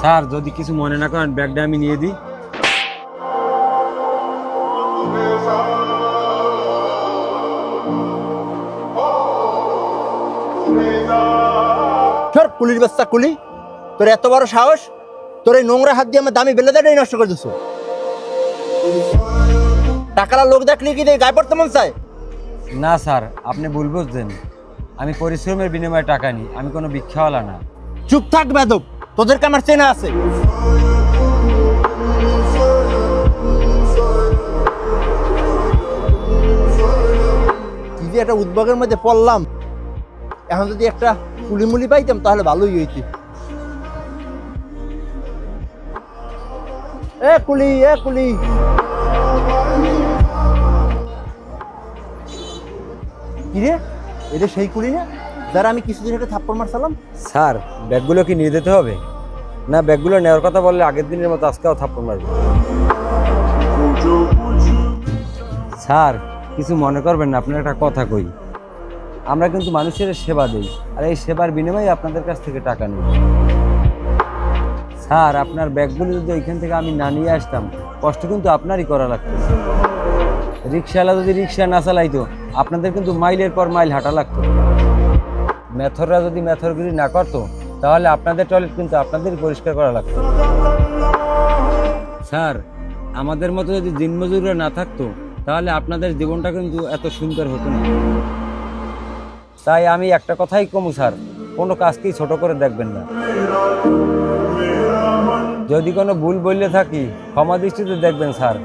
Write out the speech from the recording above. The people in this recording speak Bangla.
স্যার যদি কিছু মনে না করেন ব্যাগটা আমি নিয়ে দিই। সর কুলির বাচ্চা কুলি, তোর এত বড় সাহস, তোর এই নোংরা হাত দিয়ে আমার দামি বেলেদাটাই নষ্ট করে দিচ্ছ। টাকালা লোক দেখলে কি গায়ে পড়তে মন চায়? না স্যার, আপনি ভুল বুঝছেন। আমি পরিশ্রমের বিনিময়ে টাকা নিই, আমি কোনো ভিক্ষাওয়ালা না। চুপ থাক বেদব, তোদেরকে আমার চেনা আছে। কি যে একটা উদ্যোগের মধ্যে পড়লাম, এখন যদি একটা কুলিমুলি পাইতাম তাহলে ভালোই হইতে। এ কুলি, এ কুলি, কিরে এটা সেই কুলি না যারা আমি কিছুদিন আগে থাপ্পড় মারছিলাম? স্যার ব্যাগগুলো কি নিয়ে যেতে হবে? না ব্যাগগুলো নেওয়ার কথা বললে আগের দিনের মতো আজকেও থাপ্পড় মারবে। স্যার কিছু মনে করবেন না, আপনার একটা কথা কই। আমরা কিন্তু মানুষের সেবা দিই, আর এই সেবার বিনিময়ে আপনাদের কাছ থেকে টাকা নিই। স্যার আপনার ব্যাগগুলো যদি ওইখান থেকে আমি না নিয়ে আসতাম, কষ্ট কিন্তু আপনারই করা লাগতো। রিক্সাওয়ালা যদি রিক্সা না চালাইতো, আপনাদের কিন্তু মাইলের পর মাইল হাঁটা লাগতো। মেথররা যদি মেথরগিরি না করতো, তাহলে আপনাদের টয়লেট কিন্তু আপনাদেরই পরিষ্কার করা লাগতো। স্যার আমাদের মতো যদি দিনমজুররা না থাকতো, তাহলে আপনাদের জীবনটা কিন্তু এত সুন্দর হতো না। তাই আমি একটা কথাই কমু স্যার, কোনো কাজকেই ছোট করে দেখবেন না। যদি কোনো ভুল বললে থাকি ক্ষমা দৃষ্টিতে দেখবেন স্যার।